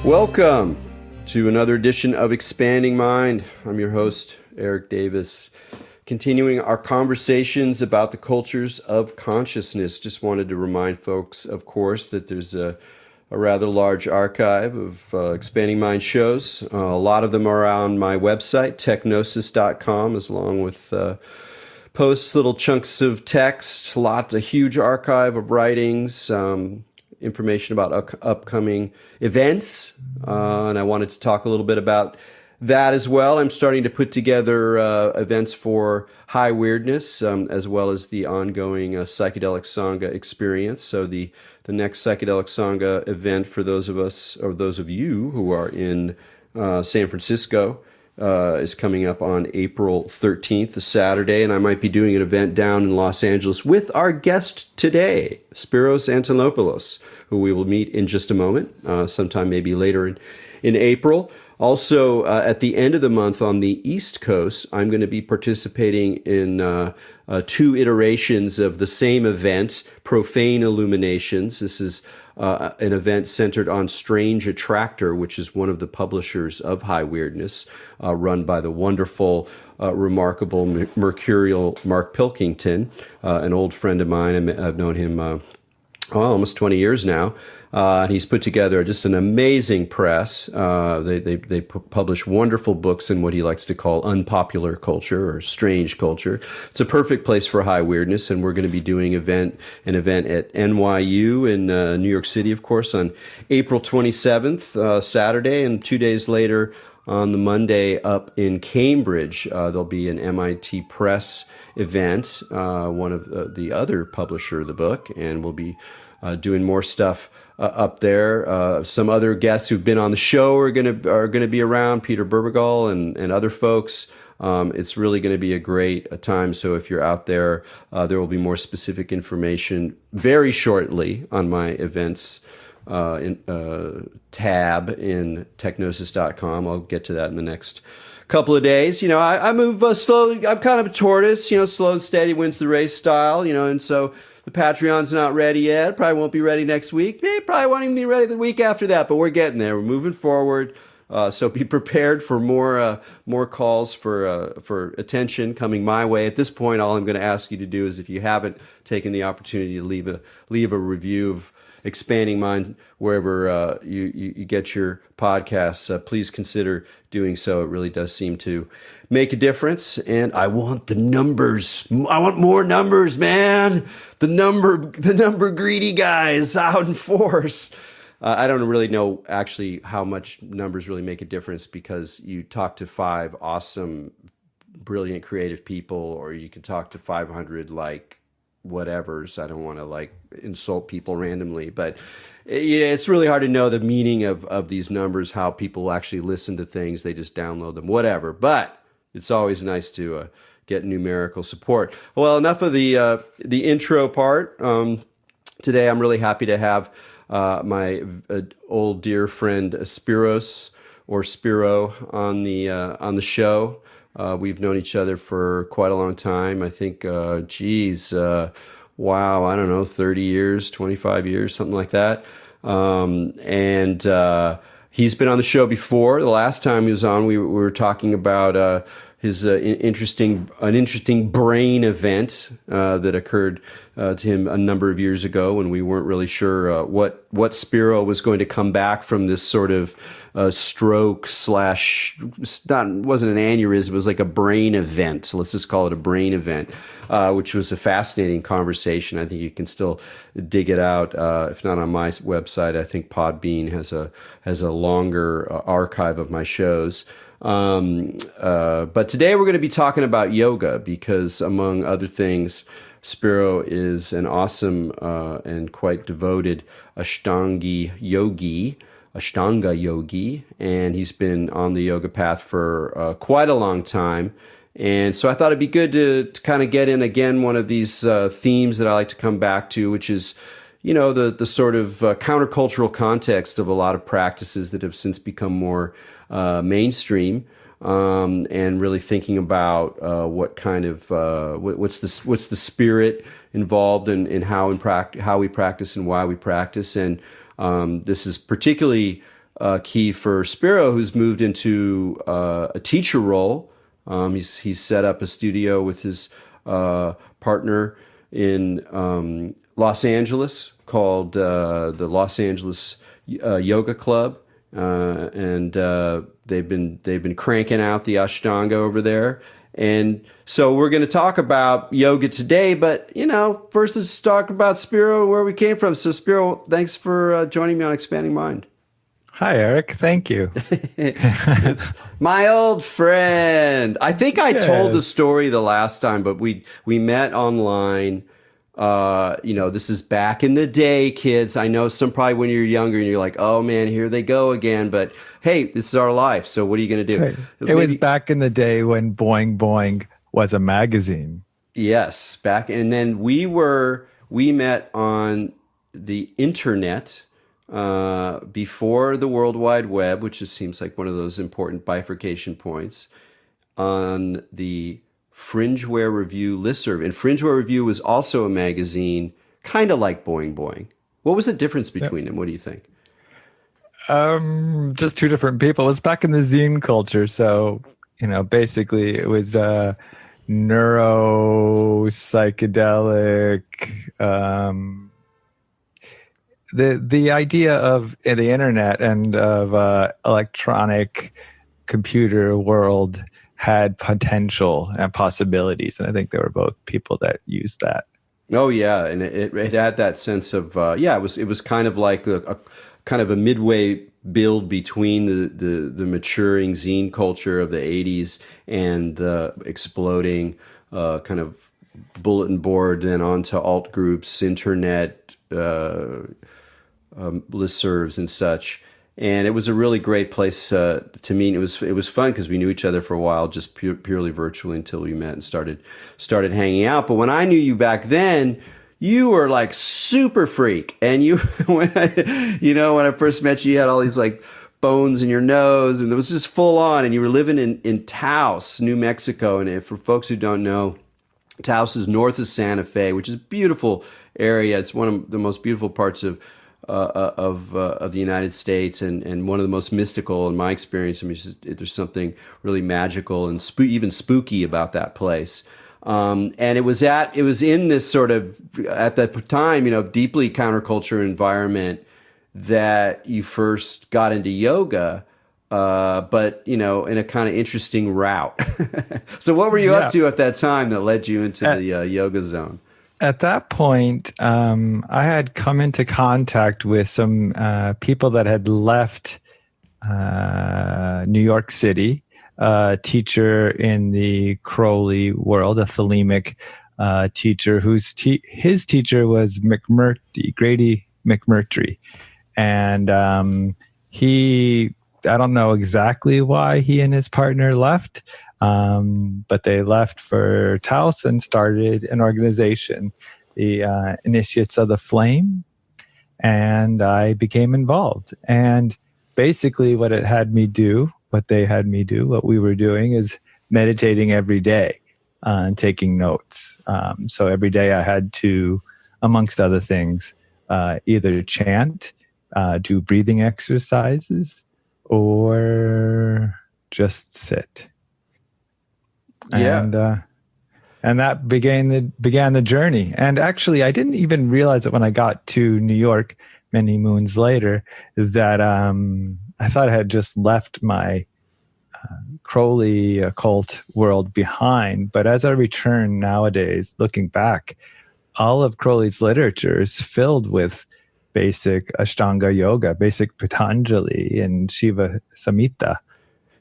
Welcome to another edition of Expanding Mind. I'm your host, Erik Davis, continuing our conversations about the cultures of consciousness. Just wanted to remind folks, of course, that there's a rather large archive of Expanding Mind shows. A lot of them are on my website, techgnosis.com, as along with posts, little chunks of text, a huge archive of writings, information about upcoming events, and I wanted to talk a little bit about that as well. I'm starting to put together events for high weirdness, as well as the ongoing psychedelic sangha experience. So the next psychedelic sangha event for those of us, or those of you who are in San Francisco, is coming up on April 13th, a Saturday, and I might be doing an event down in Los Angeles with our guest today, Spiros Antonopoulos, who we will meet in just a moment, sometime maybe later in April. Also, at the end of the month on the East Coast, I'm going to be participating in two iterations of the same event, Profane Illuminations. This is an event centered on Strange Attractor, which is one of the publishers of High Weirdness, run by the wonderful, remarkable, mercurial Mark Pilkington, an old friend of mine. I've known him almost 20 years now. And he's put together just an amazing press. They publish wonderful books in what he likes to call unpopular culture or strange culture. It's a perfect place for high weirdness, and we're going to be doing an event at NYU in New York City, of course, on April 27th, Saturday, and 2 days later on the Monday up in Cambridge. There'll be an MIT Press event, one of the other publisher of the book, and we'll be doing more stuff up there. Some other guests who've been on the show are gonna be around, Peter Berbegal and other folks. It's really going to be a great time. So if you're out there, there will be more specific information very shortly on my events tab in techgnosis.com. I'll get to that in the next couple of days. You know, I move slowly. I'm kind of a tortoise, slow and steady wins the race style, and so the Patreon's not ready yet. Probably won't be ready next week. Probably won't even be ready the week after that, but we're getting there. We're moving forward. So be prepared for more calls for attention coming my way. At this point, all I'm going to ask you to do is, if you haven't taken the opportunity to leave a review of Expanding Mind wherever you get your podcasts, please consider doing so. It really does seem to make a difference, and I want the numbers. I want more numbers, man. The number greedy guys out in force. I don't really know actually how much numbers really make a difference, because you talk to 5 awesome, brilliant, creative people, or you can talk to 500 whatevers. I don't want to insult people randomly, but it's really hard to know the meaning of these numbers, how people actually listen to things. They just download them, whatever. But it's always nice to get numerical support. Well, enough of the intro part. Today, I'm really happy to have my old dear friend Spiros, or Spiro, on the show. We've known each other for quite a long time. I think, wow, I don't know, 30 years, 25 years, something like that. And he's been on the show before. The last time he was on, we were talking about his interesting brain event that occurred to him a number of years ago, when we weren't really sure what Spiro was going to come back from this sort of stroke slash, wasn't an aneurysm, it was like a brain event. So let's just call it a brain event, which was a fascinating conversation. I think you can still dig it out, if not on my website. I think Podbean has a longer archive of my shows. But today we're going to be talking about yoga, because among other things, Spiro is an awesome and quite devoted Ashtanga yogi, and he's been on the yoga path for quite a long time. And so I thought it'd be good to kind of get in again one of these themes that I like to come back to, which is, the sort of countercultural context of a lot of practices that have since become more mainstream, and really thinking about what kind of what's the spirit involved in how we practice and why we practice. And this is particularly key for Spiro, who's moved into a teacher role. He's set up a studio with his partner in Los Angeles called the Los Angeles Yoga Club, and they've been cranking out the Ashtanga over there. And so we're going to talk about yoga today, but first let's talk about Spiro, where we came from. So Spiro, thanks for joining me on Expanding Mind. Hi, Eric. Thank you. It's my old friend. I think I told the story the last time, but we met online. This is back in the day, kids. I know some probably when you're younger and you're like, oh man, here they go again. But hey, this is our life. So what are you going to do? Right. It was back in the day when Boing Boing was a magazine. Yes, back. And then we met on the internet before the World Wide Web, which just seems like one of those important bifurcation points, on the Fringewear Review listserv. And Fringewear Review was also a magazine, kind of like Boing Boing. What was the difference between them? What do you think? Just two different people. It was back in the zine culture. So, basically it was neuro psychedelic. The idea of the internet and of electronic computer world had potential and possibilities, and I think there were both people that used that. Oh yeah, and it had that sense of it was kind of like a kind of a midway build between the maturing zine culture of the 80s and the exploding kind of bulletin board, then onto alt groups, internet listservs and such. And it was a really great place to meet. It was fun because we knew each other for a while, just purely virtually, until we met and started hanging out. But when I knew you back then, you were like super freak. And when I first met you, you had all these like bones in your nose, and it was just full on. And you were living in Taos, New Mexico. And for folks who don't know, Taos is north of Santa Fe, which is a beautiful area. It's one of the most beautiful parts of the United States, and one of the most mystical in my experience. I mean, there's something really magical and even spooky about that place. And it was in this sort of, at that time, deeply counterculture environment that you first got into yoga, but in a kind of interesting route. So what were you up to at that time that led you into the yoga zone? At that point, I had come into contact with some people that had left New York City, a teacher in the Crowley world, a thelemic teacher his teacher was Grady McMurtry. And I don't know exactly why he and his partner left, but they left for Taos and started an organization, the Initiates of the Flame, and I became involved. And basically what they had me do, what we were doing is meditating every day and taking notes. So every day I had to, amongst other things, either chant, do breathing exercises, or just sit. Yeah. And that began the journey. And actually, I didn't even realize it when I got to New York many moons later that I thought I had just left my Crowley occult world behind. But as I return nowadays, looking back, all of Crowley's literature is filled with basic Ashtanga yoga, basic Patanjali and Shiva Samhita.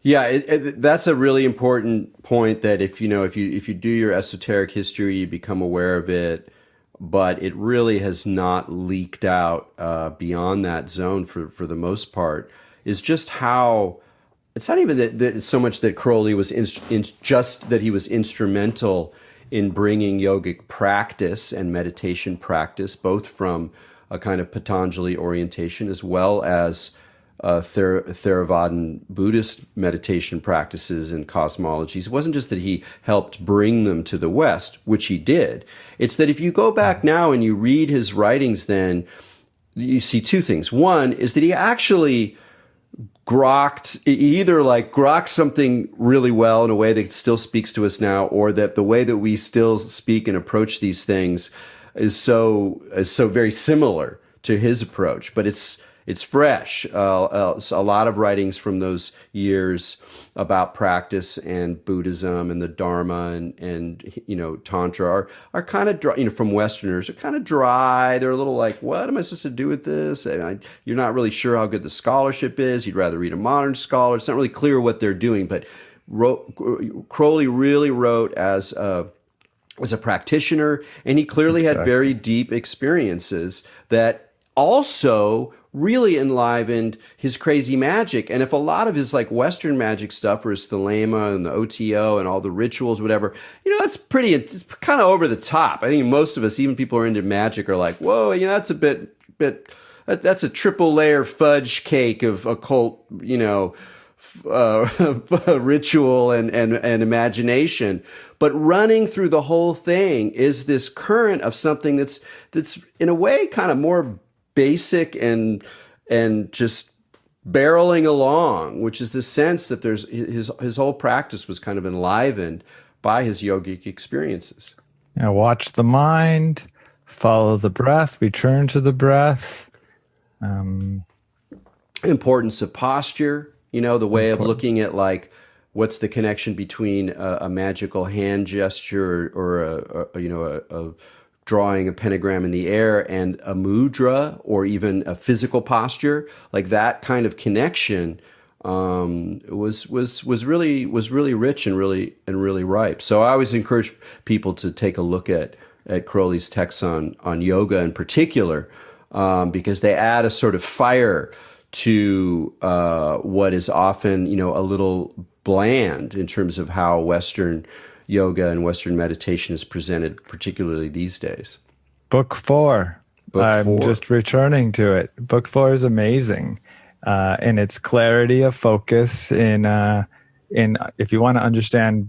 Yeah, that's a really important point, that if you do your esoteric history, you become aware of it, but it really has not leaked out beyond that zone for the most part, is just how it's not even that so much that Crowley was just that he was instrumental in bringing yogic practice and meditation practice, both from a kind of Patanjali orientation as well as Theravadan Buddhist meditation practices and cosmologies. It wasn't just that he helped bring them to the West, which he did. It's that if you go back now and you read his writings, then you see two things. One is that he actually either like grokked something really well in a way that still speaks to us now, or that the way that we still speak and approach these things is so very similar to his approach, but it's fresh. A lot of writings from those years about practice and Buddhism and the Dharma and Tantra are kind of dry, from Westerners, are kind of dry. They're a little like, what am I supposed to do with this? You're not really sure how good the scholarship is. You'd rather read a modern scholar. It's not really clear what they're doing, but Crowley really wrote as a practitioner, and he clearly had very deep experiences that also really enlivened his crazy magic. And if a lot of his like Western magic stuff, or his thelema and the OTO and all the rituals, whatever, it's kind of over the top. I think most of us, even people who are into magic, are like, whoa, that's a bit, that's a triple layer fudge cake of occult, ritual and imagination. But running through the whole thing is this current of something that's in a way kind of more basic and just barreling along, which is the sense that there's his whole practice was kind of enlivened by his yogic experiences. Watch the mind, follow the breath, return to the breath. Importance of posture, the way of looking at like what's the connection between a magical hand gesture or a drawing a pentagram in the air and a mudra, or even a physical posture, like that kind of connection was really rich and really ripe. So I always encourage people to take a look at Crowley's texts on yoga in particular, because they add a sort of fire to what is often a little bland in terms of how Western yoga and Western meditation is presented, particularly these days. Book 4. I'm just returning to it. Book 4 is amazing in its clarity of focus. In if you want to understand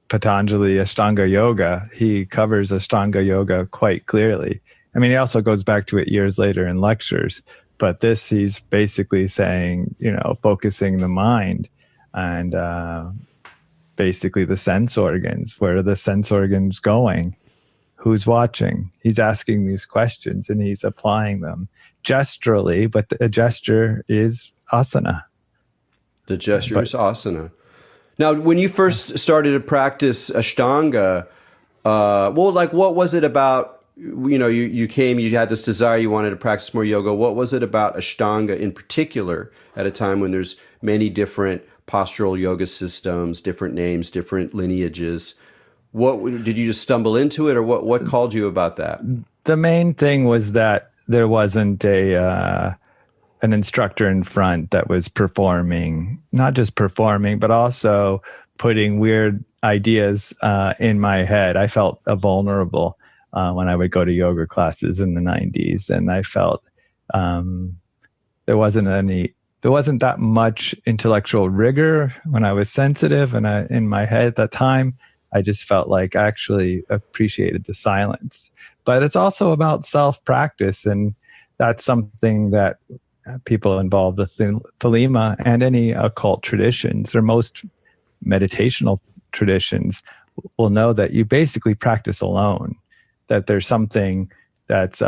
Patanjali Ashtanga Yoga, he covers Ashtanga Yoga quite clearly. I mean, he also goes back to it years later in lectures, but he's basically saying, focusing the mind and basically the sense organs. Where are the sense organs going? Who's watching? He's asking these questions and he's applying them gesturally, but a gesture is asana. The gesture is asana. Now, when you first started to practice Ashtanga, what was it about, you came, you had this desire, you wanted to practice more yoga. What was it about Ashtanga in particular at a time when there's many different postural yoga systems, different names, different lineages? What did you just stumble into it, or what called you about that? The main thing was that there wasn't an instructor in front that was performing, not just performing, but also putting weird ideas in my head. I felt vulnerable when I would go to yoga classes in the 90s, and I felt there wasn't that much intellectual rigor when I was sensitive, and in my head at that time, I just felt like I actually appreciated the silence. But it's also about self-practice, and that's something that people involved with Thelema and any occult traditions, or most meditational traditions, will know that you basically practice alone, that there's something that's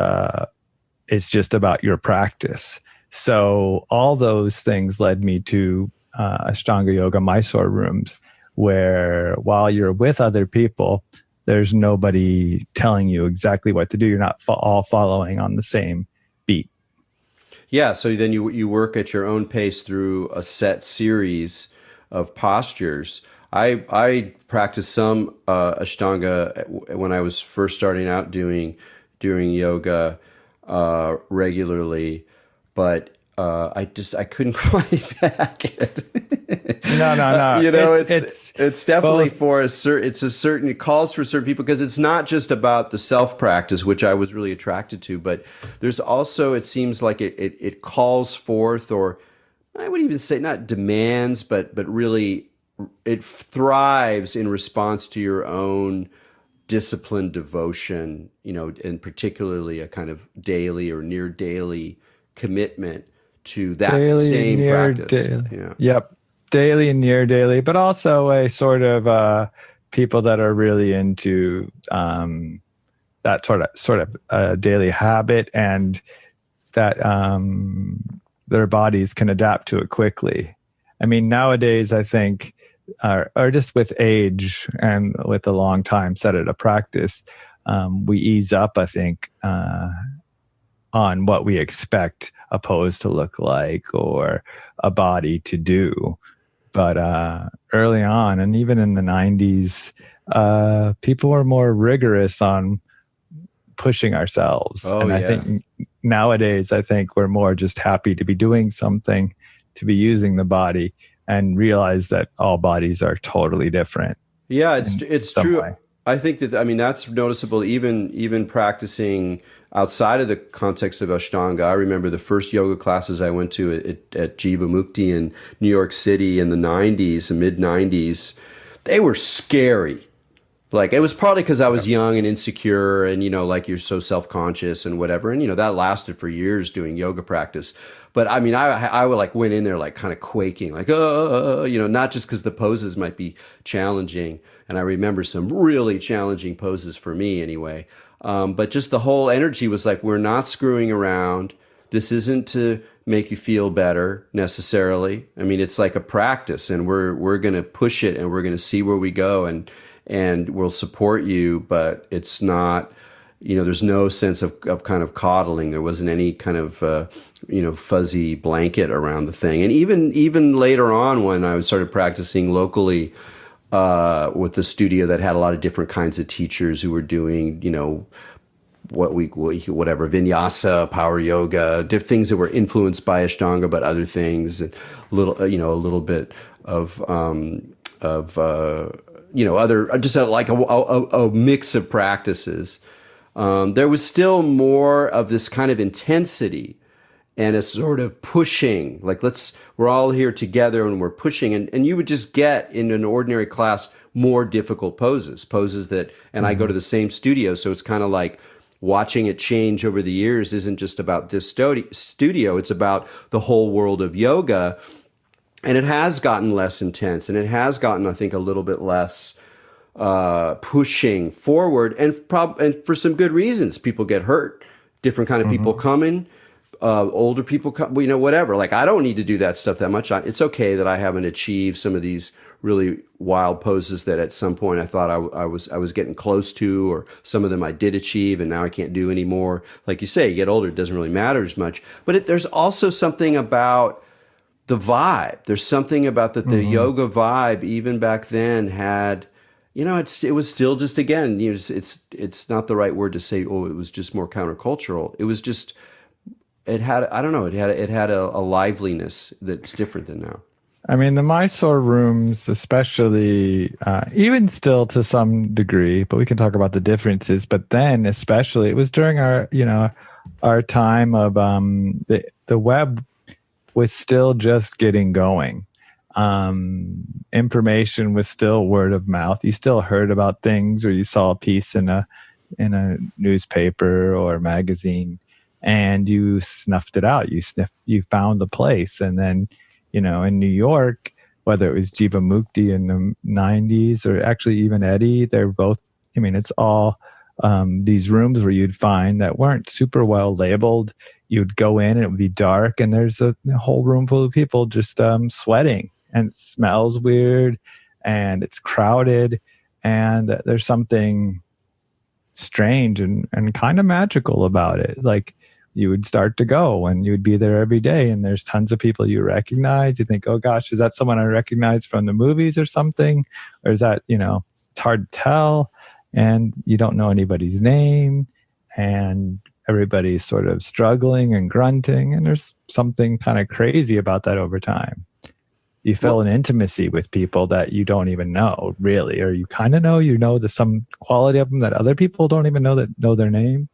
it's just about your practice. So all those things led me to Ashtanga Yoga Mysore rooms, where while you're with other people, there's nobody telling you exactly what to do. You're not all following on the same beat. Yeah, so then you work at your own pace through a set series of postures. I practiced some Ashtanga when I was first starting out doing yoga regularly, but I couldn't quite back it. No. It's definitely both. It calls for certain people, because it's not just about the self practice, which I was really attracted to, but there's also, it seems like it calls forth, or I would even say not demands, but really it thrives in response to your own disciplined devotion, and particularly a kind of daily or near daily commitment to that Daily, same near practice. daily. Yeah. Yep. Daily and near daily, but also a sort of people that are really into that sort of daily habit, and that their bodies can adapt to it quickly. I mean, nowadays, I think, or just with age and with a long time set at a practice, we ease up, I think, on what we expect a pose to look like or a body to do. But early on, and even in the 90s, people were more rigorous on pushing ourselves. Oh And I yeah. think nowadays, I think we're more just happy to be doing something, to be using the body, and realize that all bodies are totally different Yeah, in it's some true. way. I think that, I mean, that's noticeable even practicing outside of the context of Ashtanga. I remember the first yoga classes I went to at Jiva Mukti in New York City in the 90s, the mid 90s. They were scary. Like, it was probably because I was young and insecure, and like you're so self-conscious and whatever, and that lasted for years doing yoga practice. But I mean, I would like went in there like kind of quaking, like not just because the poses might be challenging, and I remember some really challenging poses for me anyway. But just the whole energy was like, we're not screwing around. This isn't to make you feel better necessarily. I mean, it's like a practice, and we're gonna push it, and we're gonna see where we go, and we'll support you, but it's not, there's no sense of kind of coddling. There wasn't any kind of, fuzzy blanket around the thing. And even later on, when I started practicing locally, with the studio that had a lot of different kinds of teachers who were doing, whatever, vinyasa, power yoga, things that were influenced by Ashtanga, but other things, and a little bit of other, just like a mix of practices. There was still more of this kind of intensity and a sort of pushing, like we're all here together and we're pushing, and you would just get in an ordinary class more difficult poses that, and I go to the same studio, so it's kind of like watching it change over the years isn't just about this studio, it's about the whole world of yoga. And it has gotten less intense, and it has gotten, I think, a little bit less pushing forward, and for some good reasons. People get hurt, different kind of people coming, older people come, whatever. Like, I don't need to do that stuff that much. It's okay that I haven't achieved some of these really wild poses that at some point I thought I was getting close to, or some of them I did achieve and now I can't do anymore. Like you say, you get older, it doesn't really matter as much. But there's also something about the vibe. There's something about that the yoga vibe, even back then, had, it was still just, again, it's not the right word to say, oh, it was just more countercultural. It was just, it had, I don't know, it had a liveliness that's different than now. I mean, the Mysore rooms, especially, even still to some degree, but we can talk about the differences. But then, especially, it was during our time of the web was still just getting going. Information was still word of mouth. You still heard about things, or you saw a piece in a newspaper or magazine, and you snuffed it out. You found the place, and then, in New York, whether it was Jiva Mukti in the 90s or actually even Eddie, they're both. I mean, it's all these rooms where you'd find that weren't super well labeled. You'd go in and it would be dark, and there's a whole room full of people just sweating, and it smells weird, and it's crowded, and there's something strange and kind of magical about it. Like, you would start to go and you would be there every day, and there's tons of people you recognize. You think, oh gosh, is that someone I recognize from the movies or something? Or is that, it's hard to tell, and you don't know anybody's name, and everybody's sort of struggling and grunting, and there's something kind of crazy about that over time. You feel an intimacy with people that you don't even know, really, or you kind of know, some quality of them that other people don't even know their name.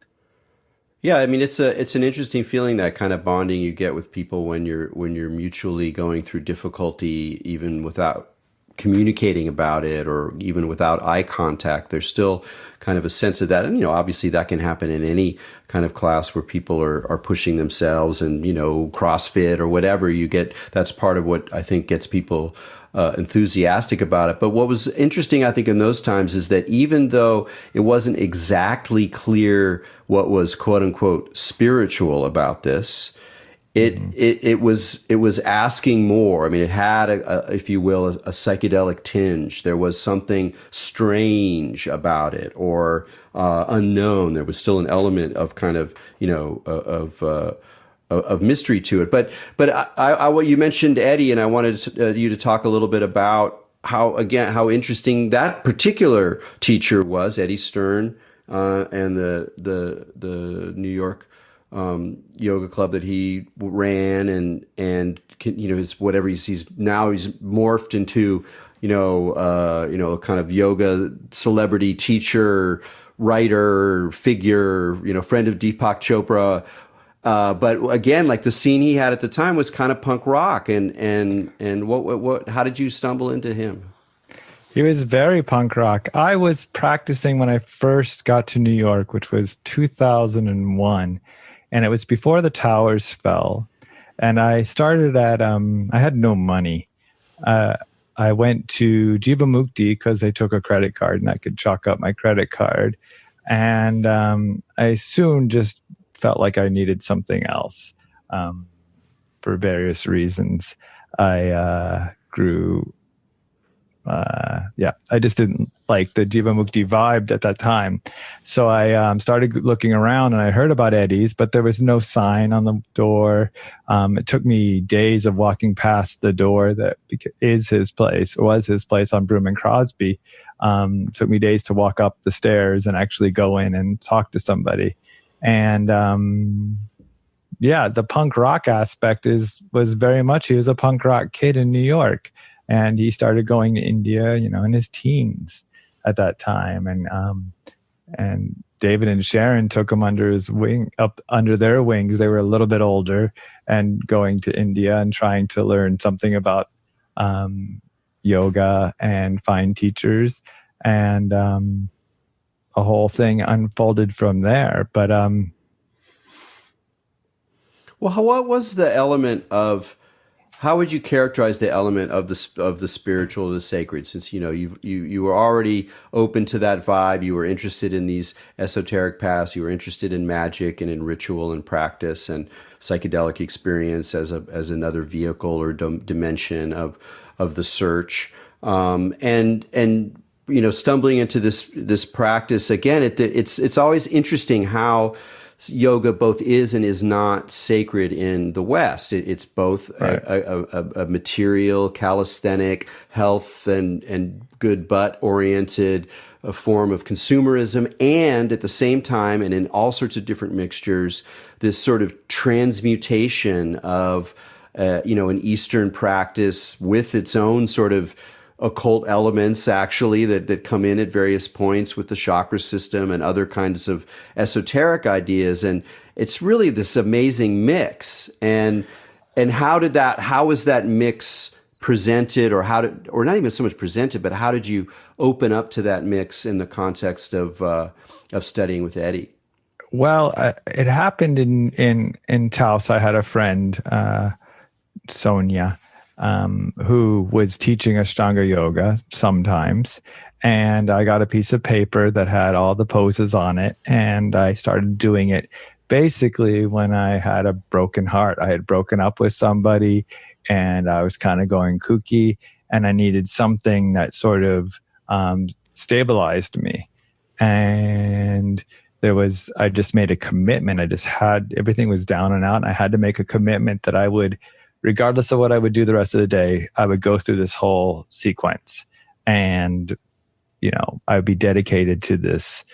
Yeah, I mean, it's an interesting feeling, that kind of bonding you get with people when you're mutually going through difficulty, even without communicating about it, or even without eye contact, there's still kind of a sense of that. And, obviously that can happen in any kind of class where people are pushing themselves and, CrossFit or whatever you get. That's part of what I think gets people enthusiastic about it. But what was interesting, I think, in those times is that even though it wasn't exactly clear what was quote unquote spiritual about this, it was asking more. I mean, it had if you will, a psychedelic tinge. There was something strange about it, or unknown. There was still an element of kind of of mystery to it. But you mentioned Eddie, and I wanted you to talk a little bit about how interesting that particular teacher was, Eddie Stern, and the New York yoga club that he ran, and his whatever he's morphed into, kind of yoga celebrity teacher, writer, figure, friend of Deepak Chopra. But again, like the scene he had at the time was kind of punk rock, and how did you stumble into him? He was very punk rock. I was practicing when I first got to New York, which was 2001. And it was before the towers fell. And I started at, I had no money. I went to Jivamukti because they took a credit card and I could chalk up my credit card. And I soon just felt like I needed something else for various reasons. I grew... I just didn't like the Jivamukti vibe at that time. So I started looking around, and I heard about Eddie's, but there was no sign on the door. It took me days of walking past the door that was his place on Broome and Crosby. It took me days to walk up the stairs and actually go in and talk to somebody. And the punk rock aspect was very much, he was a punk rock kid in New York. And he started going to India, in his teens at that time. And David and Sharon took him up under their wings. They were a little bit older, and going to India and trying to learn something about yoga and find teachers. And a whole thing unfolded from there. But what was the element of... How would you characterize the element of the spiritual, the sacred? Since you were already open to that vibe, you were interested in these esoteric paths, you were interested in magic and in ritual and practice and psychedelic experience as another vehicle or dimension of the search, and stumbling into this practice again. It's always interesting how yoga both is and is not sacred in the West. It's both right. a material, calisthenic, health and good butt oriented form of consumerism, and at the same time, and in all sorts of different mixtures, this sort of transmutation of an Eastern practice with its own sort of occult elements, actually, that come in at various points with the chakra system and other kinds of esoteric ideas. And it's really this amazing mix. And how was that mix presented, or not even so much presented, but how did you open up to that mix in the context of studying with Eddie? Well, it happened in Taos. I had a friend, Sonia, who was teaching Ashtanga yoga sometimes. And I got a piece of paper that had all the poses on it. And I started doing it basically when I had a broken heart. I had broken up with somebody and I was kind of going kooky, and I needed something that sort of stabilized me. And I just made a commitment. Everything was down and out. And I had to make a commitment that I would, regardless of what I would do the rest of the day, I would go through this whole sequence, and, I would be dedicated to this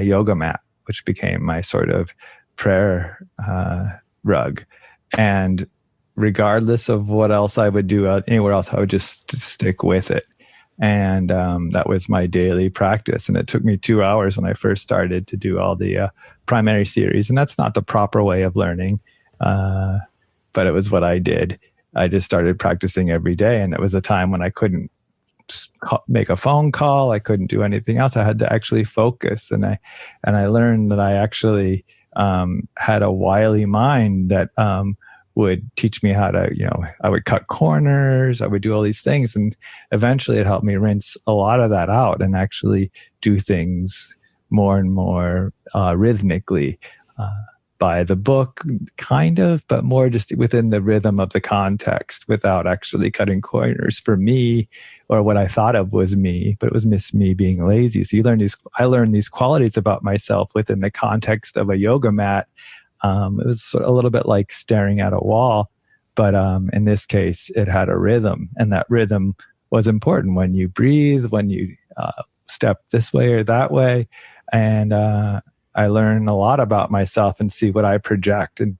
yoga mat, which became my sort of prayer rug. And regardless of what else I would do anywhere else, I would just stick with it. And that was my daily practice. And it took me 2 hours when I first started to do all the primary series. And that's not the proper way of learning. But it was what I did. I just started practicing every day. And it was a time when I couldn't make a phone call. I couldn't do anything else. I had to actually focus. And I learned that I actually had a wily mind that would teach me how to, I would cut corners. I would do all these things. And eventually it helped me rinse a lot of that out and actually do things more and more rhythmically. By the book, kind of, but more just within the rhythm of the context without actually cutting corners for me or what I thought of was me, but it was me being lazy. So I learned these qualities about myself within the context of a yoga mat. It was sort of a little bit like staring at a wall, but in this case, it had a rhythm, and that rhythm was important when you breathe, when you step this way or that way. And I learned a lot about myself and see what I project. And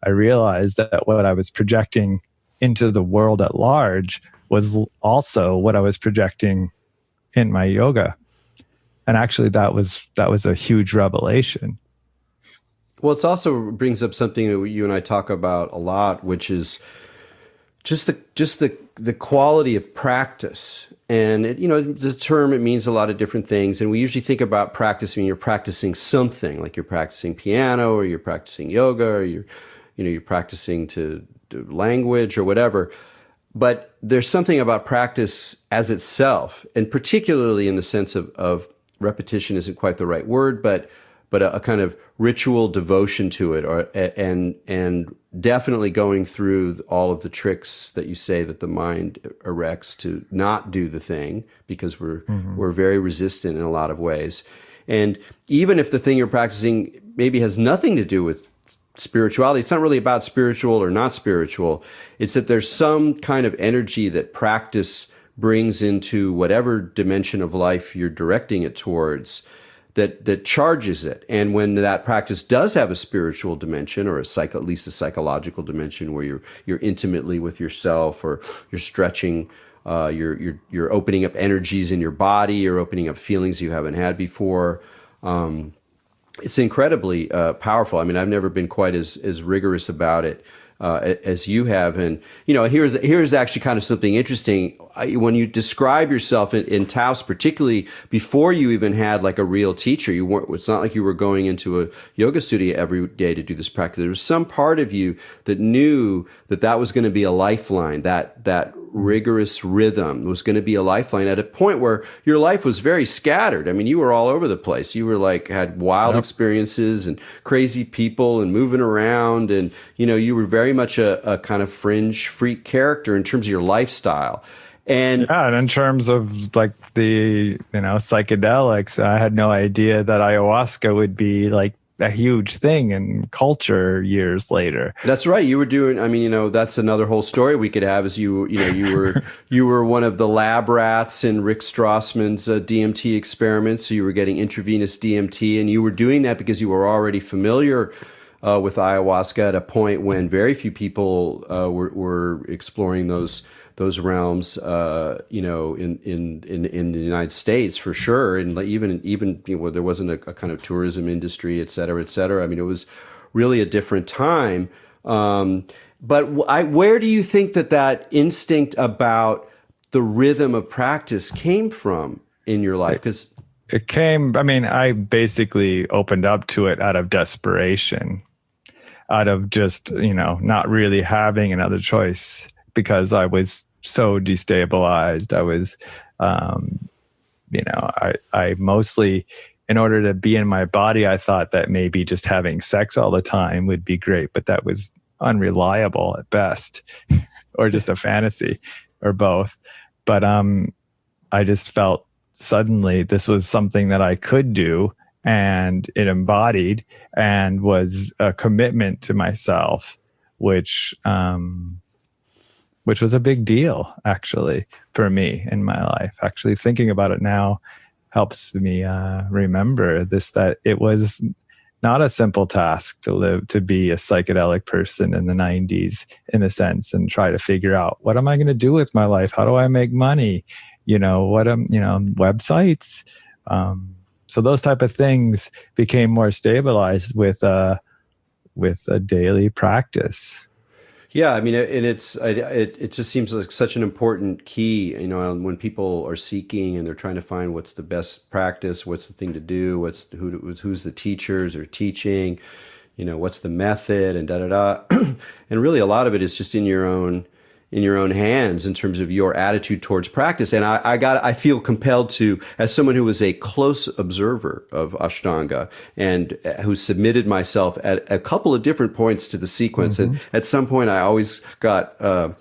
I realized that what I was projecting into the world at large was also what I was projecting in my yoga. And actually that was a huge revelation. Well, it also brings up something that you and I talk about a lot, which is just the quality of practice. And the term, it means a lot of different things. And we usually think about practice when you're practicing something, like you're practicing piano or you're practicing yoga or you're practicing to do language or whatever. But there's something about practice as itself, and particularly in the sense of repetition isn't quite the right word, but a kind of ritual devotion to it, and definitely going through all of the tricks that you say that the mind erects to not do the thing, because we're very resistant in a lot of ways. And even if the thing you're practicing maybe has nothing to do with spirituality, it's not really about spiritual or not spiritual. It's that there's some kind of energy that practice brings into whatever dimension of life you're directing it towards, that charges it. And when that practice does have a spiritual dimension, or at least a psychological dimension, where you're intimately with yourself, or you're stretching, you're opening up energies in your body, you're opening up feelings you haven't had before. It's incredibly powerful. I mean, I've never been quite as rigorous about it as you have. And here's actually kind of something interesting. When you describe yourself in Taos, particularly before you even had like a real teacher, it's not like you were going into a yoga studio every day to do this practice. There was some part of you that knew that was going to be a lifeline, that rigorous rhythm was going to be a lifeline at a point where your life was very scattered. I mean, you were all over the place. You were had wild experiences and crazy people and moving around. And, you were very much a kind of fringe freak character in terms of your lifestyle. And in terms of like the, psychedelics, I had no idea that ayahuasca would be like a huge thing in culture years later. That's right. You were doing, that's another whole story we could have, is you were one of the lab rats in Rick Strassman's DMT experiments. So you were getting intravenous DMT, and you were doing that because you were already familiar with ayahuasca at a point when very few people were exploring those realms, in the United States, for sure. And even there wasn't a kind of tourism industry, et cetera, et cetera. I mean, it was really a different time. But where do you think that instinct about the rhythm of practice came from in your life? Because it came, I basically opened up to it out of desperation, out of just, not really having another choice, because I was so destabilized. I was, I mostly, in order to be in my body, I thought that maybe just having sex all the time would be great, but that was unreliable at best, or just a fantasy, or both. But I just felt suddenly this was something that I could do, and it embodied and was a commitment to myself, which was a big deal, actually, for me in my life. Actually, thinking about it now helps me remember that it was not a simple task to be a psychedelic person in the 90s, in a sense, and try to figure out, what am I going to do with my life? How do I make money? Websites. So those type of things became more stabilized with a daily practice. Yeah, I mean, and it just seems like such an important key, when people are seeking and they're trying to find what's the best practice, what's the thing to do, who's the teachers or teaching, what's the method and da da da, and really a lot of it is just in your own hands in terms of your attitude towards practice. And I feel compelled to, as someone who was a close observer of Ashtanga and who submitted myself at a couple of different points to the sequence. Mm-hmm. And at some point I always got,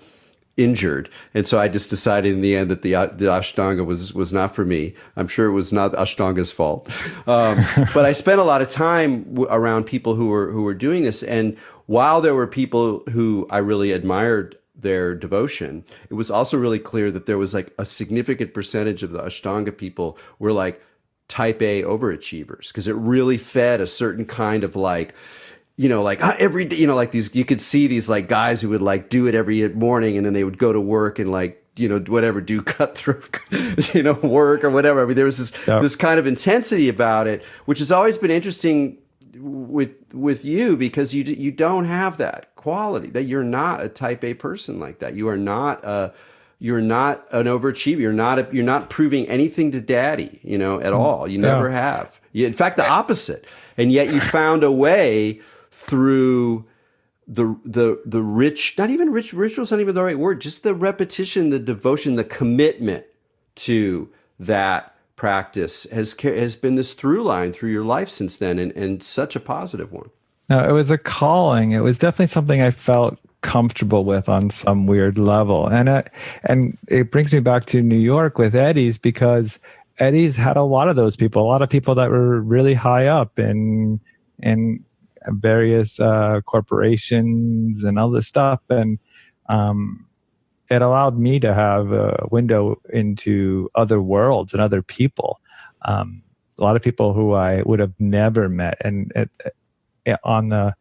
injured. And so I just decided in the end that the Ashtanga was not for me. I'm sure it was not Ashtanga's fault. But I spent a lot of time around people who were doing this. And while there were people who I really admired their devotion, it was also really clear that there was like a significant percentage of the Ashtanga people were like type A overachievers, because it really fed a certain kind of like, like every day, like these, you could see these like guys who would like do it every morning and then they would go to work and like, whatever, do cutthroat, work or whatever. I mean, there was this kind of intensity about it, which has always been interesting with you, because you don't have that quality, that you're not a type A person like that. You're not an overachiever. You're not proving anything to daddy, at all. You never have. In fact, the opposite. And yet you found a way through the rich, not even ritual's not even the right word, just the repetition, the devotion, the commitment to that practice has been this through line through your life since then, and such a positive one. No, it was a calling. It was definitely something I felt comfortable with on some weird level. And it brings me back to New York with Eddie's, because Eddie's had a lot of those people, a lot of people that were really high up in various corporations and all this stuff. And it allowed me to have a window into other worlds and other people. A lot of people who I would have never met. And on the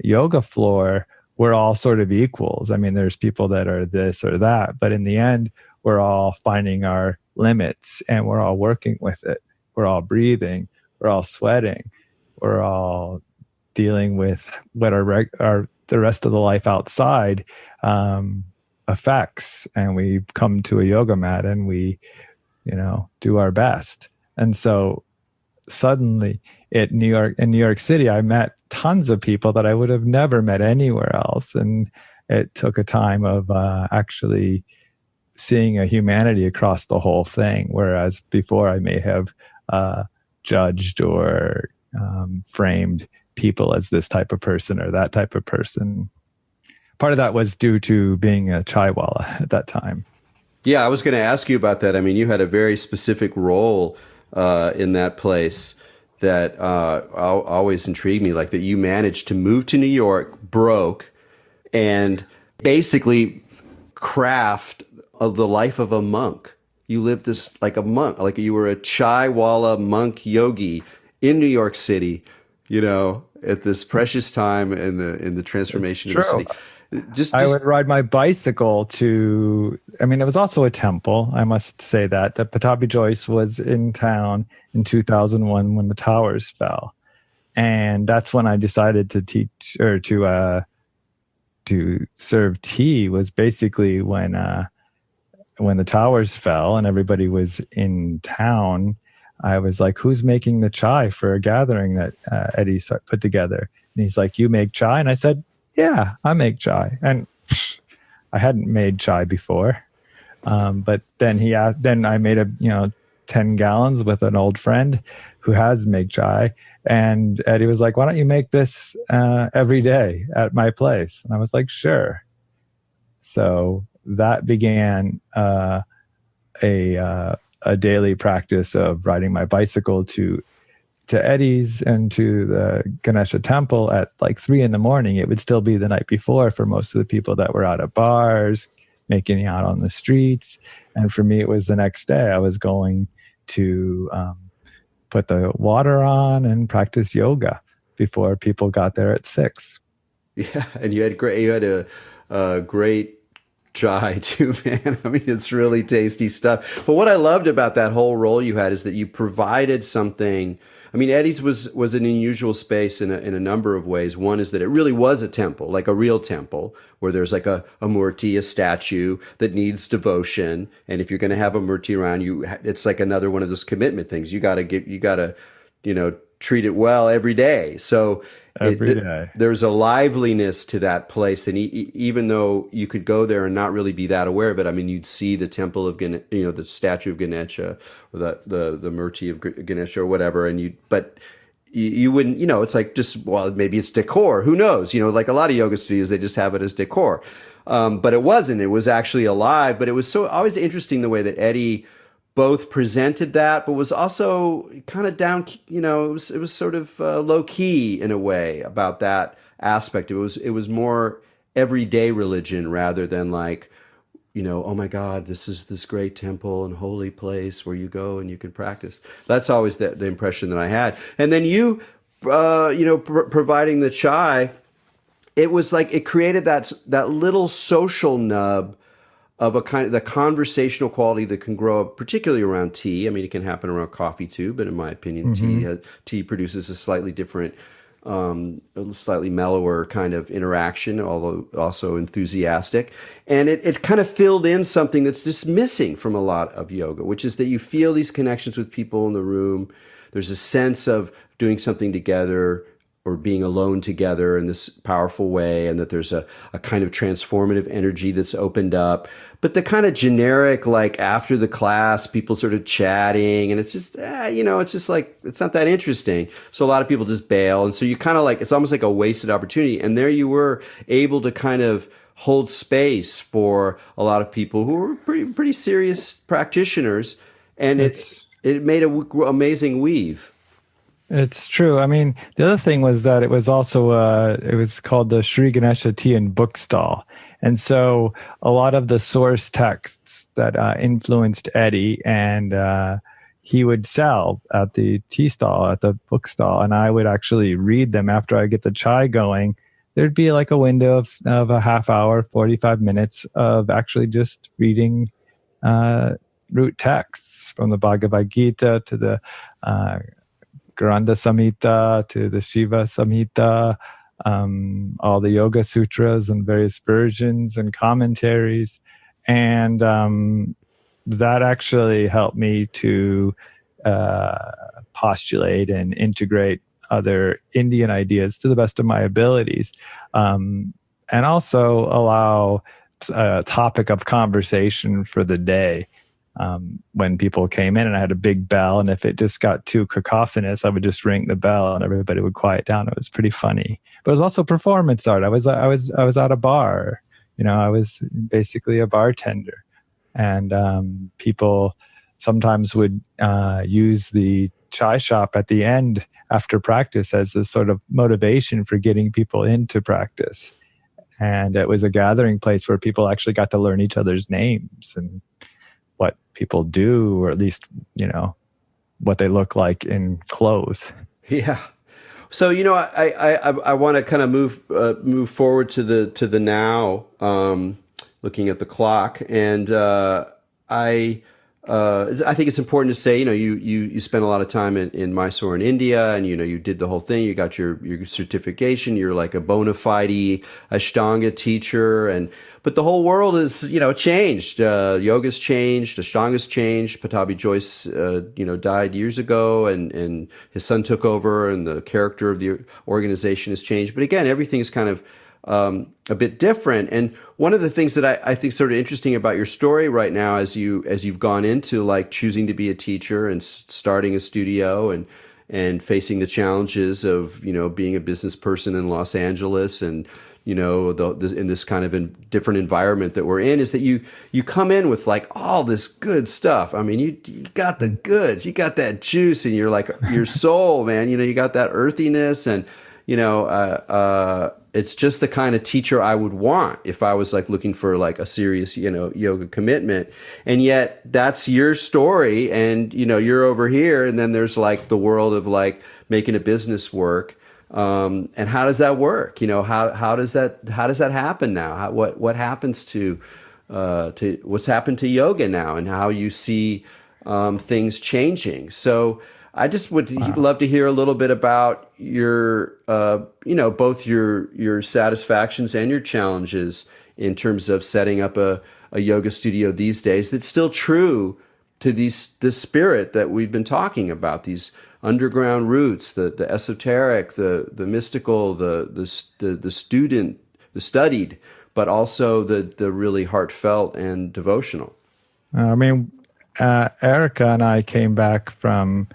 yoga floor, we're all sort of equals. I mean, there's people that are this or that, but in the end, we're all finding our limits and we're all working with it. We're all breathing. We're all sweating. We're all dealing with what our the rest of the life outside affects. And we come to a yoga mat and we, do our best. And so suddenly in New York City, I met tons of people that I would have never met anywhere else. And it took a time of actually seeing a humanity across the whole thing. Whereas before I may have judged or framed people as this type of person or that type of person. Part of that was due to being a chaiwala at that time. Yeah, I was going to ask you about that. I mean, you had a very specific role in that place that always intrigued me, like that you managed to move to New York broke and basically craft of the life of a monk. You lived this like a monk, like you were a chaiwala monk yogi in New York City, at this precious time in the transformation of the city. I would ride my bicycle it was also a temple. I must say that Pattabhi Jois was in town in 2001 when the towers fell. And that's when I decided to teach or to serve tea, was basically when the towers fell and everybody was in town. I was like, who's making the chai for a gathering that Eddie put together? And he's like, you make chai? And I said, yeah, I make chai. And I hadn't made chai before. But then he asked, then I made 10 gallons with an old friend who has made chai. And Eddie was like, why don't you make this every day at my place? And I was like, sure. So that began a daily practice of riding my bicycle to Eddie's and to the Ganesha temple at like 3 a.m. It would still be the night before for most of the people that were out at bars, making out on the streets. And for me, it was the next day. I was going to put the water on and practice yoga before people got there at 6. Yeah, and you had a great chai too, man. I mean, it's really tasty stuff. But what I loved about that whole role you had is that you provided something. I mean, Eddie's was an unusual space in a number of ways. One is that it really was a temple, like a real temple, where there's like a murti, a statue that needs devotion. And if you're going to have a murti around you, it's like another one of those commitment things. You got to, treat it well every day. So Every day. there's a liveliness to that place. And even though you could go there and not really be that aware of it, I mean, you'd see the temple of, the statue of Ganesha or the murti of Ganesha or whatever. But you wouldn't, it's like just, well, maybe it's decor. Who knows? Like a lot of yoga studios, they just have it as decor. But it wasn't. It was actually alive. But it was so always interesting the way that Eddie both presented that, but was also kind of down, it was sort of low key in a way about that aspect. It was more everyday religion rather than like, oh my God, this is this great temple and holy place where you go and you can practice. That's always the impression that I had. And then you, providing the chai, it was like it created that little social nub of a kind of the conversational quality that can grow up, particularly around tea. I mean, it can happen around coffee too, but in my opinion, tea produces a slightly different, a slightly mellower kind of interaction, although also enthusiastic. And it kind of filled in something that's just missing from a lot of yoga, which is that you feel these connections with people in the room. There's a sense of doing something together, or being alone together in this powerful way, and that there's a kind of transformative energy that's opened up. But the kind of generic, like after the class, people sort of chatting, and it's just, it's just like, it's not that interesting. So a lot of people just bail. And so you kind of like, it's almost like a wasted opportunity. And there you were able to kind of hold space for a lot of people who were pretty serious practitioners. And it made a amazing weave. It's true. I mean, the other thing was that it was also it was called the Sri Ganesha Tea and Book Stall. And so a lot of the source texts that influenced Eddie, and he would sell at the tea stall, at the book stall, and I would actually read them after I get the chai going. There'd be like a window of a half hour, 45 minutes of actually just reading root texts from the Bhagavad Gita to the Granda Samhita to the Shiva Samhita, all the Yoga Sutras and various versions and commentaries. And that actually helped me to postulate and integrate other Indian ideas to the best of my abilities, and also allow a topic of conversation for the day. When people came in and I had a big bell, and if it just got too cacophonous, I would just ring the bell and everybody would quiet down. It was pretty funny, but it was also performance art. I was at a bar, I was basically a bartender, and people sometimes would use the chai shop at the end after practice as a sort of motivation for getting people into practice. And it was a gathering place where people actually got to learn each other's names and what people do, or at least, what they look like in clothes. Yeah. So, I want to kind of move forward to the now, looking at the clock. And I think it's important to say, you spent a lot of time in Mysore in India, and, you did the whole thing. You got your certification. You're like a bona fide Ashtanga teacher. But the whole world is, changed. Yoga's changed. Ashtanga's changed. Patabi Joyce, died years ago, and his son took over, and the character of the organization has changed. But again, everything's kind of a bit different. And one of the things that I think sort of interesting about your story right now, as you've gone into like choosing to be a teacher and starting a studio and facing the challenges of, being a business person in Los Angeles and, in this kind of different environment that we're in, is that you come in with like all this good stuff. I mean, you got the goods, you got that juice in your soul, man. You got that earthiness, and it's just the kind of teacher I would want if I was like looking for like a serious, yoga commitment. And yet that's your story, and, you're over here, and then there's like the world of like making a business work. And how does that work? How does that happen now? What happens to, to what's happened to yoga now and how you see things changing. So I just would love to hear a little bit about your, both your satisfactions and your challenges in terms of setting up a yoga studio these days that's still true to this spirit that we've been talking about, these underground roots, the esoteric, the mystical, the student, the studied, but also the really heartfelt and devotional. I mean, Erica and I came back from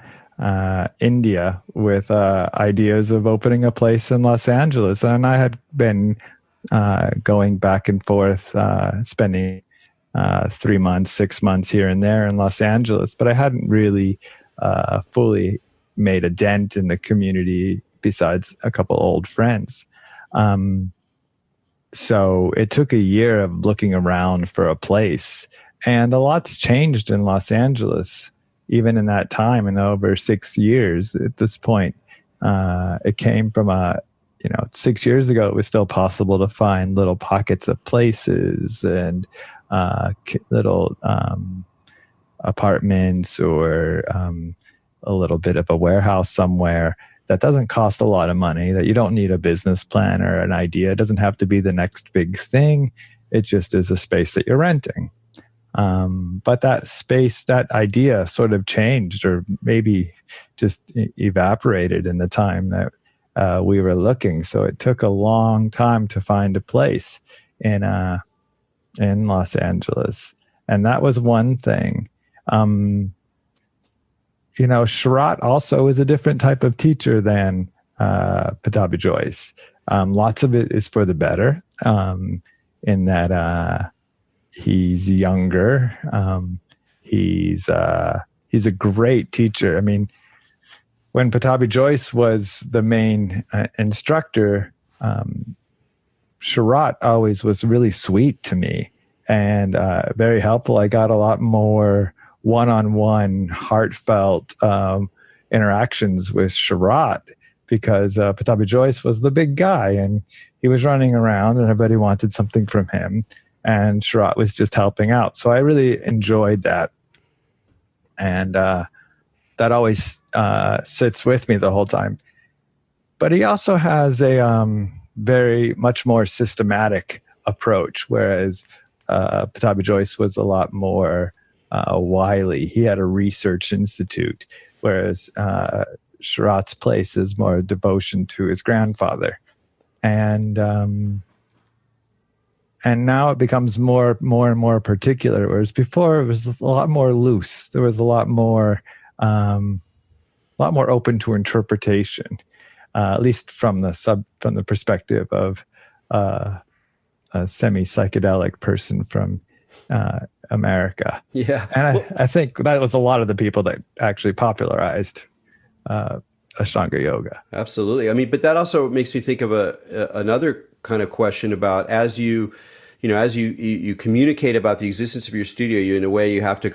India with ideas of opening a place in Los Angeles, and I had been going back and forth, spending 3 months, 6 months here and there in Los Angeles, but I hadn't really fully made a dent in the community besides a couple old friends. So it took a year of looking around for a place, and a lot's changed in Los Angeles, even in that time, in over 6 years at this point. It came from 6 years ago, it was still possible to find little pockets of places and little apartments or a little bit of a warehouse somewhere that doesn't cost a lot of money, that you don't need a business plan or an idea. It doesn't have to be the next big thing. It just is a space that you're renting. But that space, that idea sort of changed, or maybe just evaporated in the time that we were looking. So it took a long time to find a place in Los Angeles. And that was one thing. Sharath also is a different type of teacher than Pattabhi Jois. Lots of it is for the better, in that he's younger. He's a great teacher. I mean, when Pattabhi Jois was the main instructor, Sharath always was really sweet to me and very helpful. I got a lot more one-on-one, heartfelt interactions with Sharath because Pattabhi Jois was the big guy and he was running around and everybody wanted something from him, and Sharath was just helping out. So I really enjoyed that, and that always sits with me the whole time. But he also has a very much more systematic approach, whereas Pattabhi Jois was a lot more wily. He had a research institute, whereas Sharath's place is more devotion to his grandfather. And now it becomes more and more particular, whereas before it was a lot more loose. There was a lot more open to interpretation, at least from the perspective of a semi-psychedelic person from America. Yeah. And I think that was a lot of the people that actually popularized Ashtanga yoga. Absolutely. I mean, but that also makes me think of another kind of question about as you communicate about the existence of your studio, in a way you have to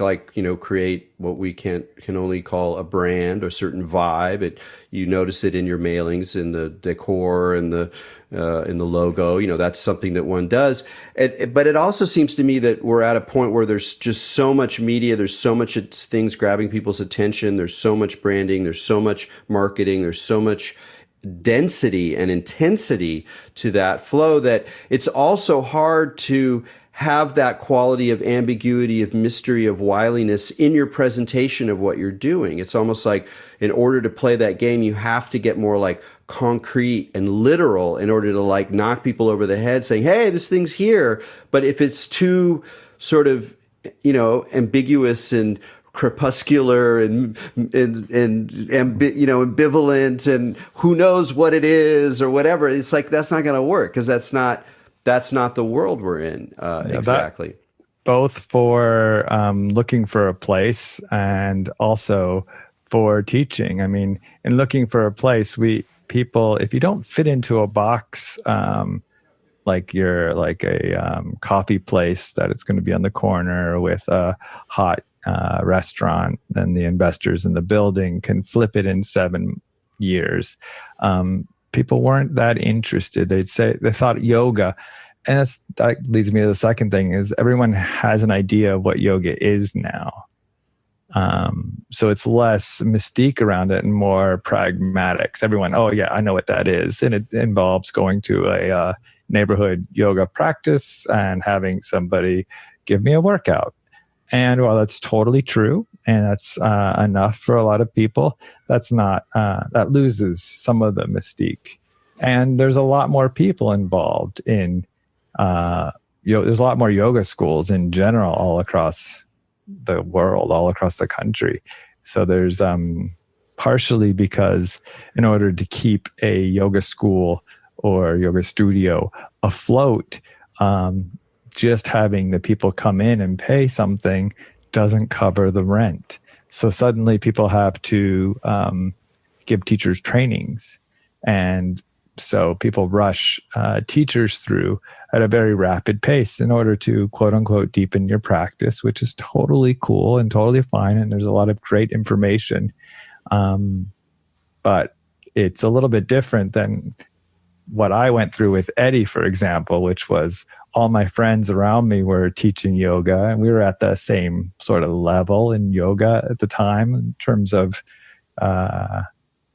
create what we can only call a brand or certain vibe. You notice it in your mailings, in the decor, and in the logo. That's something that one does. But it also seems to me that we're at a point where there's just so much media, there's so much things grabbing people's attention, there's so much branding, there's so much marketing, there's so much density and intensity to that flow that it's also hard to have that quality of ambiguity, of mystery, of wiliness in your presentation of what you're doing. It's almost like in order to play that game, you have to get more like concrete and literal in order to knock people over the head saying, hey, this thing's here. But if it's too sort of, ambiguous and crepuscular and ambivalent and who knows what it is or whatever, it's like that's not going to work because that's not the world we're in. Exactly. Both for looking for a place and also for teaching. I mean, in looking for a place, people, if you don't fit into a box, like you're like a coffee place that it's going to be on the corner with a hot restaurant, then the investors in the building can flip it in 7 years. People weren't that interested. They thought yoga And that leads me to the second thing is everyone has an idea of what yoga is now. So it's less mystique around it and more pragmatics. Everyone, oh yeah, I know what that is. And it involves going to a neighborhood yoga practice and having somebody give me a workout. And while that's totally true, and that's enough for a lot of people, that's not, that loses some of the mystique. And there's a lot more people involved in, there's a lot more yoga schools in general all across the world, all across the country. So there's partially because in order to keep a yoga school or yoga studio afloat, just having the people come in and pay something doesn't cover the rent. So suddenly people have to give teachers trainings. And so people rush teachers through at a very rapid pace in order to, quote unquote, deepen your practice, which is totally cool and totally fine. And there's a lot of great information. But it's a little bit different than what I went through with Eddie, for example, which was all my friends around me were teaching yoga, and we were at the same sort of level in yoga at the time in terms of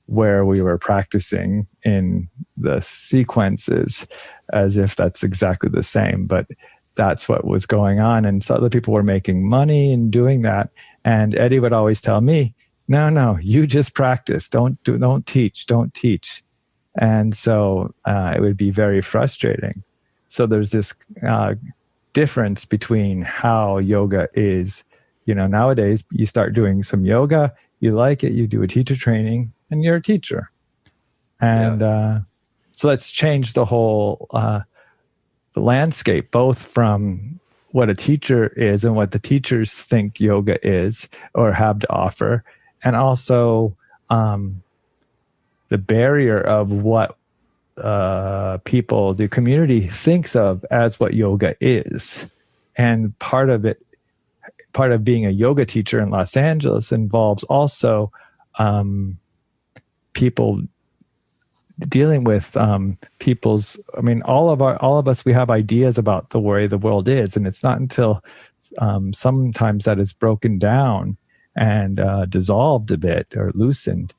where we were practicing in the sequences, as if that's exactly the same. But that's what was going on. And so other people were making money in doing that. And Eddie would always tell me, no, you just practice. Don't teach. And so it would be very frustrating. So there's this difference between how yoga is. Nowadays you start doing some yoga, you like it, you do a teacher training, and you're a teacher. And so let's change the whole the landscape, both from what a teacher is and what the teachers think yoga is or have to offer, and also the barrier of what the community thinks of as what yoga is. And part of being a yoga teacher in Los Angeles involves also people dealing with all of us, we have ideas about the way the world is, and it's not until sometimes that is broken down and dissolved a bit or loosened,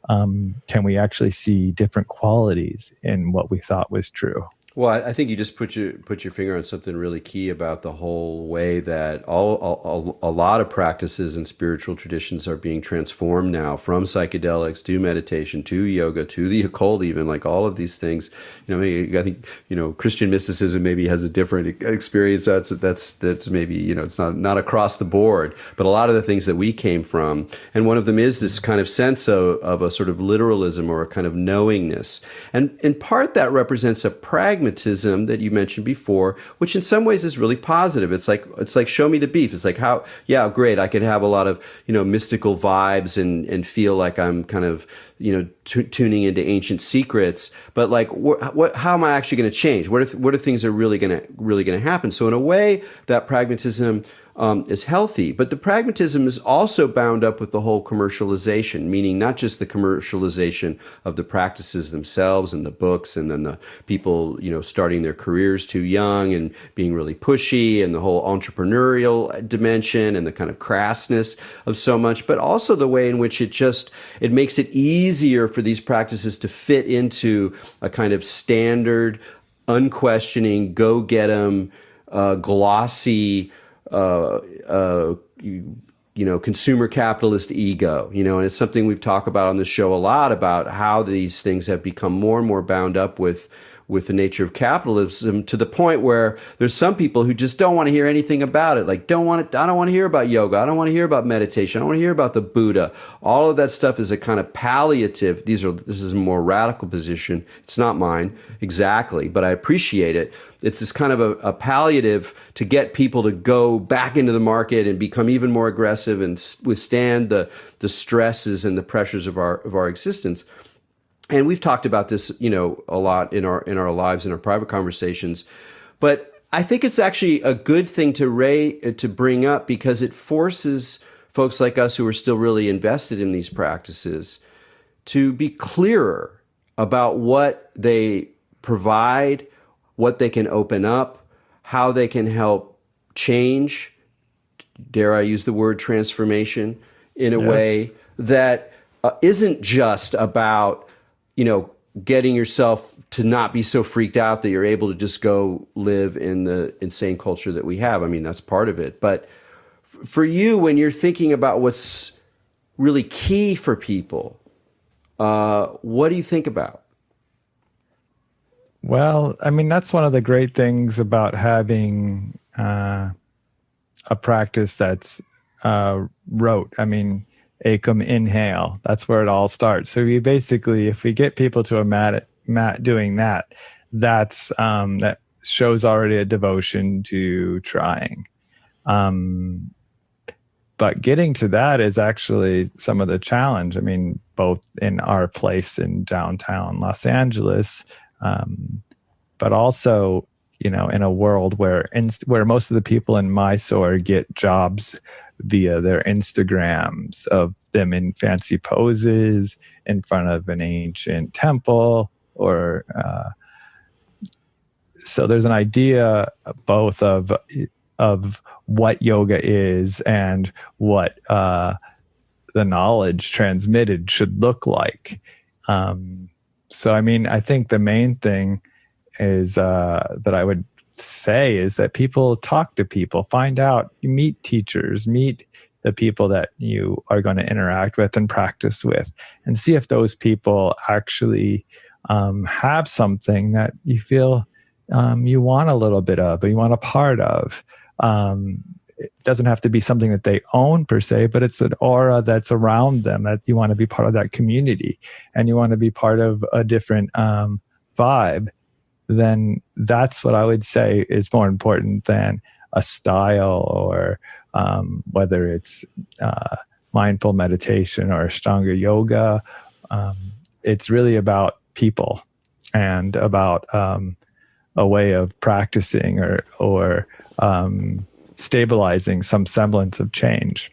can we actually see different qualities in what we thought was true. Well, I think you just put your finger on something really key about the whole way that a lot of practices and spiritual traditions are being transformed now, from psychedelics to meditation to yoga to the occult, even, like all of these things. I think Christian mysticism maybe has a different experience. That's maybe it's not across the board, but a lot of the things that we came from, and one of them is this kind of sense of a sort of literalism or a kind of knowingness, and in part that represents a pragmatism that you mentioned before, which in some ways is really positive. It's like show me the beef. It's like, great, I could have a lot of mystical vibes and feel like I'm kind of tuning into ancient secrets, but like how am I actually going to change? What are things that are really going to happen? So in a way, that pragmatism is healthy, but the pragmatism is also bound up with the whole commercialization, meaning not just the commercialization of the practices themselves and the books, and then the people starting their careers too young and being really pushy, and the whole entrepreneurial dimension and the kind of crassness of so much, but also the way in which it makes it easier for these practices to fit into a kind of standard, unquestioning, go get 'em, glossy, consumer capitalist ego, and it's something we've talked about on the show a lot, about how these things have become more and more bound up with the nature of capitalism, to the point where there's some people who just don't want to hear anything about it. Like, I don't want to hear about yoga. I don't want to hear about meditation. I don't want to hear about the Buddha. All of that stuff is a kind of palliative. This is a more radical position. It's not mine exactly, but I appreciate it. It's this kind of a palliative to get people to go back into the market and become even more aggressive and withstand the stresses and the pressures of our existence. And we've talked about this, a lot in our lives, in our private conversations. But I think it's actually a good thing to bring up, because it forces folks like us who are still really invested in these practices to be clearer about what they provide, what they can open up, how they can help change, dare I use the word transformation, in a way that isn't just about, getting yourself to not be so freaked out that you're able to just go live in the insane culture that we have. I mean, that's part of it. But for you, when you're thinking about what's really key for people, what do you think about? Well, I mean, that's one of the great things about having a practice that's rote. I mean, Acom inhale, that's where it all starts. So we basically, if we get people to a mat doing that, that shows already a devotion to trying. But getting to that is actually some of the challenge. I mean, both in our place in downtown Los Angeles, but also, in a world where most of the people in Mysore get jobs via their Instagrams of them in fancy poses in front of an ancient temple, or so there's an idea both of what yoga is and what the knowledge transmitted should look like. So, I mean, I think the main thing is that I would say is that people talk to people, find out, you meet teachers, meet the people that you are going to interact with and practice with, and see if those people actually have something that you feel you want a little bit of, or you want a part of. It doesn't have to be something that they own per se, but it's an aura that's around them, that you want to be part of that community and you want to be part of a different vibe. Then that's what I would say is more important than a style, or whether it's mindful meditation or Ashtanga yoga. It's really about people and about a way of practicing or stabilizing some semblance of change.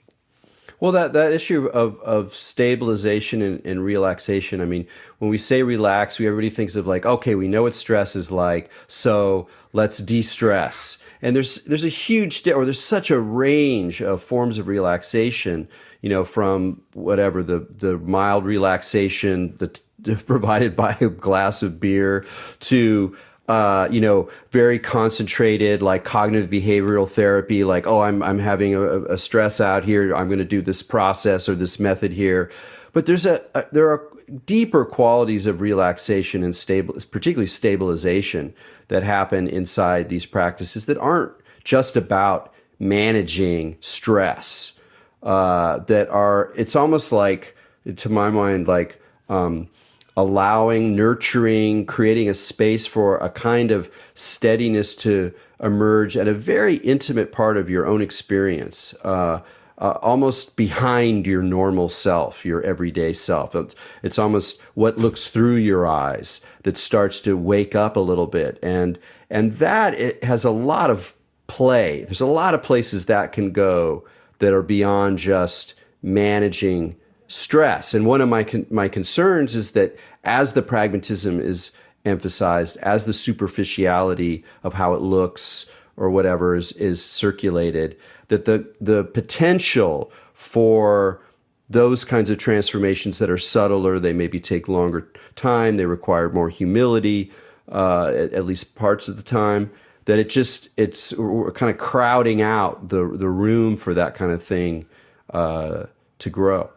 Well, that issue of stabilization and relaxation. I mean, when we say relax, everybody thinks of like, okay, we know what stress is like, so let's de-stress. And there's a there's such a range of forms of relaxation. From whatever the mild relaxation provided by a glass of beer to very concentrated, like cognitive behavioral therapy, like, oh, I'm having a stress out here, I'm going to do this process or this method here. But there are deeper qualities of relaxation and particularly stabilization that happen inside these practices that aren't just about managing stress. It's almost like, to my mind, like, allowing, nurturing, creating a space for a kind of steadiness to emerge at a very intimate part of your own experience, almost behind your normal self, your everyday self. It's almost what looks through your eyes that starts to wake up a little bit. And that, it has a lot of play. There's a lot of places that can go that are beyond just managing stress. And one of my concerns is that as the pragmatism is emphasized, as the superficiality of how it looks or whatever is circulated, that the potential for those kinds of transformations that are subtler, they maybe take longer time, they require more humility, at least parts of the time, that it's kind of crowding out the room for that kind of thing to grow.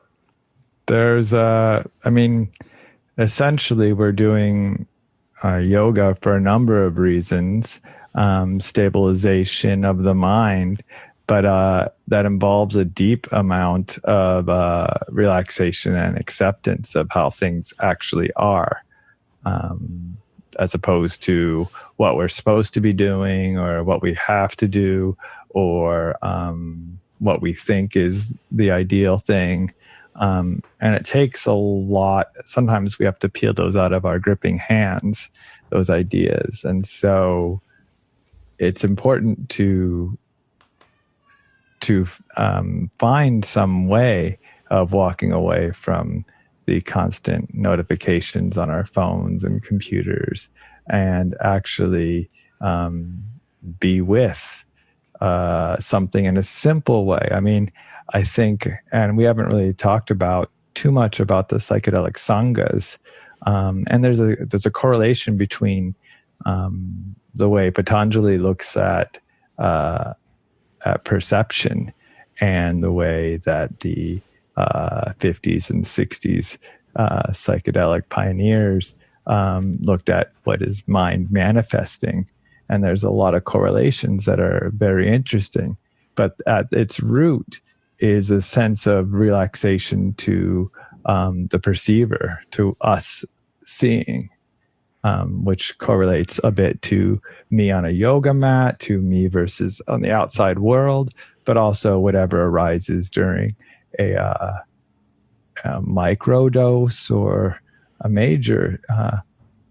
Essentially we're doing yoga for a number of reasons, stabilization of the mind, but that involves a deep amount of relaxation and acceptance of how things actually are, as opposed to what we're supposed to be doing or what we have to do, or what we think is the ideal thing. And it takes a lot. Sometimes we have to peel those out of our gripping hands, those ideas. And so it's important to find some way of walking away from the constant notifications on our phones and computers, and actually be with something in a simple way. I mean, I think, and we haven't really talked about too much about the psychedelic sanghas, and there's a correlation between the way Patanjali looks at perception and the way that the 50s and 60s psychedelic pioneers looked at what is mind manifesting. And there's a lot of correlations that are very interesting. But at its root is a sense of relaxation to the perceiver, to us seeing, which correlates a bit to me on a yoga mat, to me versus on the outside world, but also whatever arises during a micro dose or a major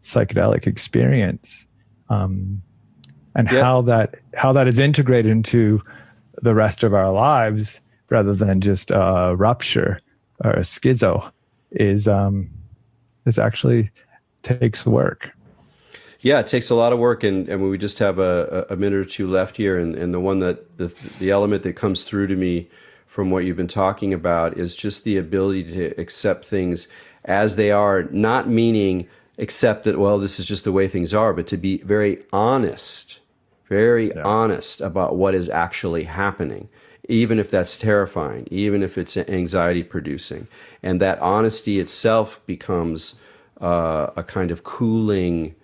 psychedelic experience, and how that is integrated into the rest of our lives rather than just a rupture or a schizo is actually takes work. Yeah, it takes a lot of work, and we just have a minute or two left here, and the one that the element that comes through to me from what you've been talking about is just the ability to accept things as they are, not meaning accept that, well, this is just the way things are, but to be very honest about what is actually happening, even if that's terrifying, even if it's anxiety producing. And that honesty itself becomes a kind of cooling,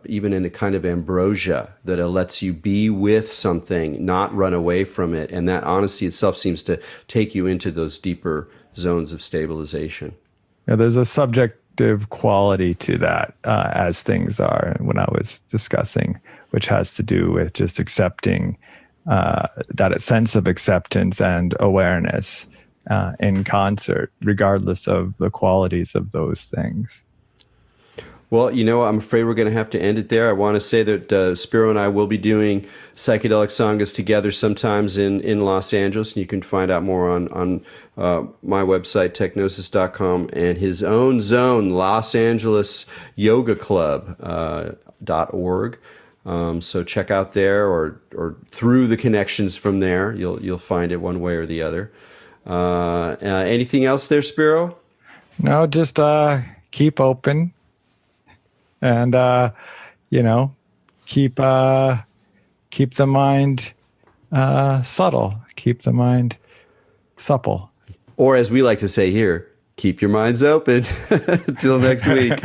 even in a kind of ambrosia that it lets you be with something, not run away from it. And that honesty itself seems to take you into those deeper zones of stabilization. Yeah, there's a subjective quality to that, as things are, when I was discussing, which has to do with just accepting that sense of acceptance and awareness in concert, regardless of the qualities of those things. Well, I'm afraid we're going to have to end it there. I want to say that Spiro and I will be doing psychedelic sanghas together sometimes in Los Angeles, and you can find out more on my website, technosis.com, and his own zone, Los Angeles Yoga Club .org. So check out there, or through the connections from there, you'll find it one way or the other. Anything else there, Spiro? No, just keep open. And, keep the mind subtle, keep the mind supple. Or as we like to say here, keep your minds open. Till next week.